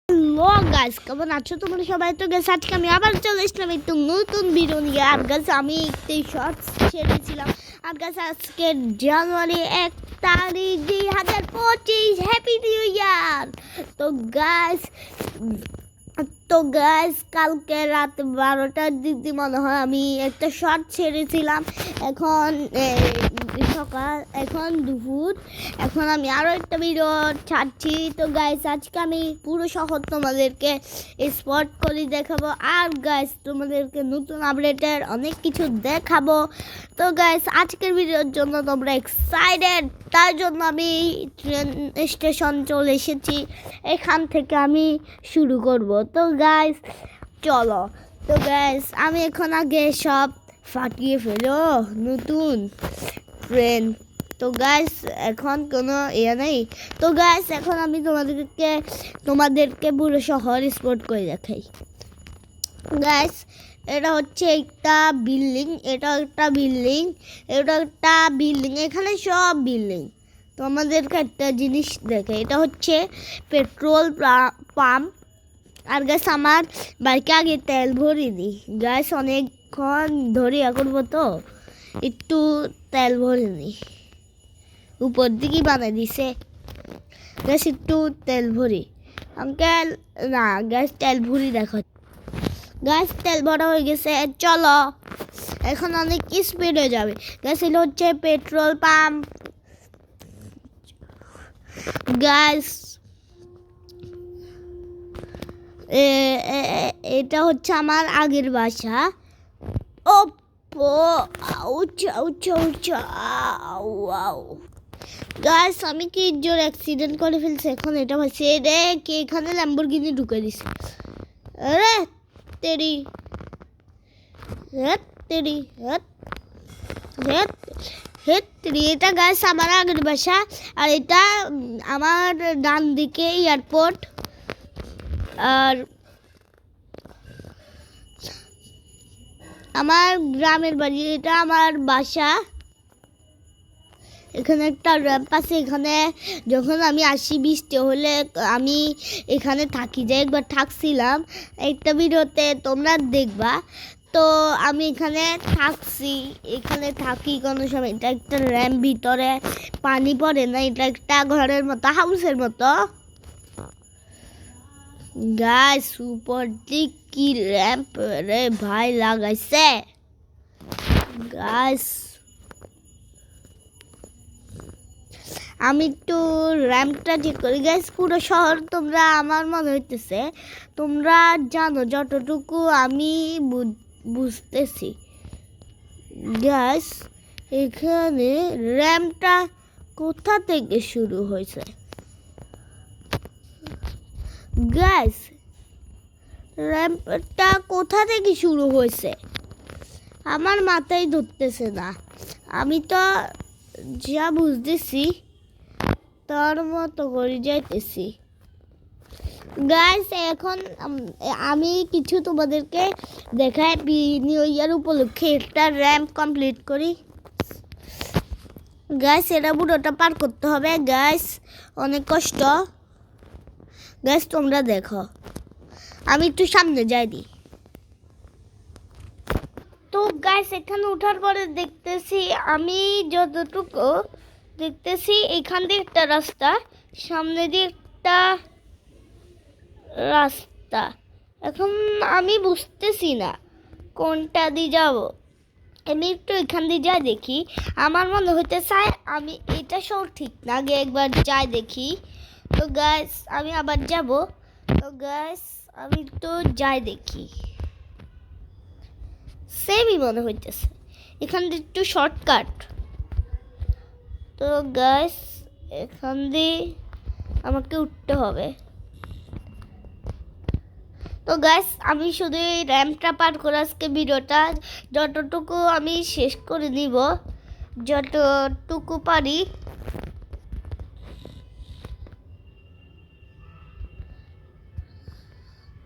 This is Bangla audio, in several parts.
হ্যালো গাইস, কেমন আছো তোমরা সবাই? তো গাইস আজকে আমি আবার চলে আসলাম একটু নতুন ভিডিও নিয়ে। আর গাইস আমি একটি শর্টস ছেড়েছিলাম। আর গাইস আজকে জানুয়ারি 1 তারিখ 2025, হ্যাপি নিউ ইয়ার। তো গাইস কালকে রাত 12টার দিক দিয়ে মনে হয় আমি একটা শর্ট ছেড়েছিলাম। এখন সকাল, এখন দুপুর, এখন আমি আরও একটা ভিডিও ছাড়ছি। তো গাইস আজকে আমি পুরো শহর তোমাদেরকে স্পট করে দেখাবো। আর গাইস তোমাদেরকে নতুন আপডেটের অনেক কিছু দেখাবো। তো গাইস আজকের ভিডিওর জন্য তোমরা এক্সাইটেড, তার জন্য আমি ট্রেন স্টেশন চলে এসেছি। এখান থেকে আমি শুরু করব। তো গাইস চলো। তো গাইস আমি এখন আগে সব ফাটিয়ে ফেলো নতুন ট্রেন। তো গাইস এখন কোনো নেই। তো গাইস এখন আমি তোমাদেরকে পুরো শহর স্পট করে দেখাই। গাইস এটা হচ্ছে একটা বিল্ডিং, এটা একটা বিল্ডিং, এখানে সব বিল্ডিং। তো আমাদেরকে একটা জিনিস দেখে, এটা হচ্ছে পেট্রোল পাম্প। আর গাইস আমার বাইকে আগে তেল ভরিনি গাইস, অনেকক্ষণ ধরে করবো তো একটু তেল ভরিনি, উপর দিকে বানাই দিছে গ্যাস। একটু তেল ভরি আঙ্কেল, না গ্যাস তেল ভরি দেখো গ্যাস, তেল ভরা হয়ে গেছে। চলো এখন অনেক স্পিড হয়ে যাবে। গ্যাস এটা হচ্ছে পেট্রোল পাম্প। গ্যাস এটা হচ্ছে আমার আগের বাসা। ও গাইস আমি কি জোর অ্যাক্সিডেন্ট করে ফেলছি। এখন এটা হচ্ছে রে কি এখানে ল্যাম্বরগিনি ঢুকে দিছে। আরে তেরি তেরি এটা গাইস আমার আগের বাসা। আর এটা আমার ডান দিকে এয়ারপোর্ট। আর আমার গ্রামের বাড়ি, এটা আমার বাসা। এখানে একটা র্যাম্প আছে। এখানে যখন আমি আসি বৃষ্টি হলে আমি এখানে থাকি, যে একবার থাকছিলাম একটা ভিডিওতে তোমরা দেখবা। তো আমি এখানে থাকি কোনো সময়। এটা একটা র্যাম্প, ভিতরে পানি পড়ে না, এটা একটা ঘরের মতো, হাউসের মতো। গাইস উপর দিক কি র্যাম্প রে ভাই লাগাইছে গাইস। আমি একটু র্যাম্পটা ঠিক করি গাইস। পুরো শহর তোমরা আমার মনে হইতেছে তোমরা জানো যতটুকু আমি বুঝতেছি। গাইস এখানে র্যাম্পটা কোথা থেকে শুরু হয়েছে? গাইস র্যাম্পটা কোথা থেকে শুরু হয়েছে আমার মাথায় ধরতেছে না। আমি তো যা বুঝতেছি তার মতো করে যাইতেছি। গাইস এখন আমি কিছু তোমাদেরকে দেখাই। নিউ ইয়ার উপলক্ষে একটা র্যাম্প কমপ্লিট করি। গাইস এটা পুরোটা পার করতে হবে গাইস, অনেক কষ্ট। গাইস তোমরা দেখো, আমি একটু সামনে যাই দি। তো গাইস এখানে ওঠার পরে দেখতেছি, আমি যতটুকু দেখতেছি এখান দিয়ে একটা রাস্তা, সামনে দিয়ে একটা রাস্তা। এখন আমি বুঝতেছি না কোনটা দিয়ে যাব। আমি একটু এখান দিয়ে যাই দেখি। আমার মনে হইতে চাই আমি এটা সব ঠিক না, আগে একবার যাই দেখি। তো গাইস আমি আবার যাব। তো গাইস আমি একটু যাই দেখি, সেমই মনে হইতেছে এখান দিয়ে একটু শর্টকাট। তো গাইস এখান দিয়ে আমাকে উঠতে হবে। তো গাইস আমি শুধু এই র্যাম্পটা পার করে আজকে ভিডিওটা যতটুকু আমি শেষ করে নিব, যতটুকু পারি।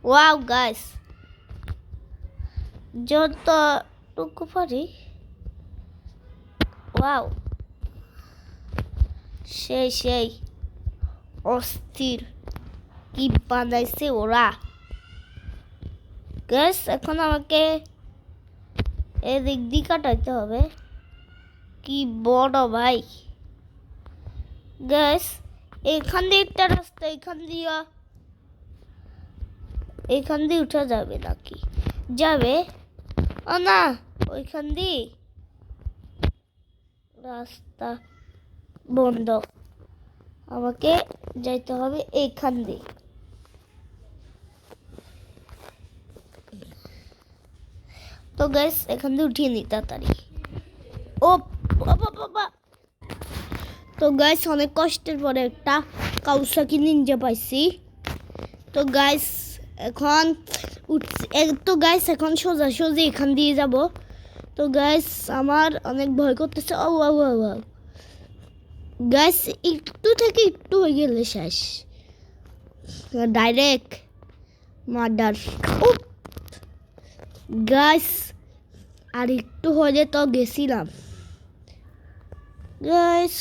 ওয়াও গাইস যতটুকু পারি। ওয়াও সেই অস্থির। কি বানাইছে ওরা। গ্যাস এখন আমাকে এদিক দিয়ে কাটাইতে হবে। কি বড় ভাই। গ্যাস এখান দিয়ে একটা রাস্তা, এখান দিয়ে উঠা যাবে নাকি? যাবে। ও না, ওইখান দিয়ে রাস্তা বন্ধ, আমাকে যাইতে হবে এইখান দিয়ে। তো গাইস এখান দিয়ে উঠিয়ে নি তাড়াতাড়ি। ও বাবা। তো গাইস অনেক কষ্টের পরে একটা কাউসাকি নিনজা পাইছি। তো গাইস এখন তো গাইস এখন সোজাসুজি এখান দিয়ে যাব। তো গাইস আমার অনেক ভয় করতেছে। ও গাইস একটু থেকে একটু হয়ে গেলে শেষ, ডাইরেক্ট মার্ডার। ও গাইস আর একটু হলে তো গেছিলাম। গাইস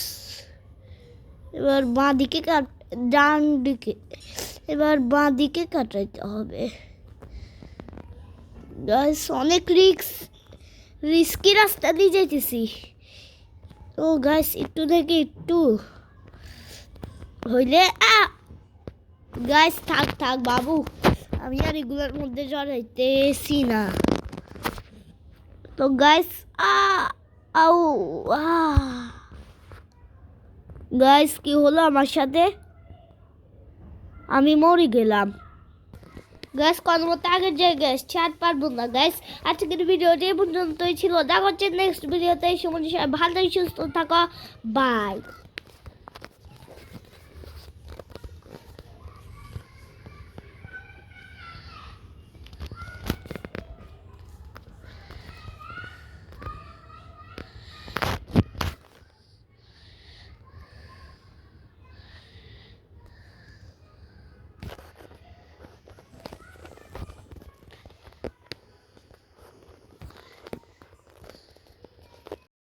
এবার বাঁ দিকে ডান দিকে, এবার বাঁ দিকে কাটাইতে হবে। গাইস অনেক রিস্কি রাস্তা দিয়ে যাইতেছি। তো গাইস একটু থেকে একটু হইলে গাইস থাক বাবু, আমি আর এগুলোর মধ্যে জড়াইতেছি না। তো গাইস গাইস কি হলো আমার সাথে? আমি মরে গেলাম। গাইস কোন মতো আগের জায়গায় ছাড় পারবো না। গাইস আজকের ভিডিওটি এই পর্যন্তই ছিল। দেখা হচ্ছে নেক্সট ভিডিওতে। এই সময় ভালো সুস্থ থাকো। বাই।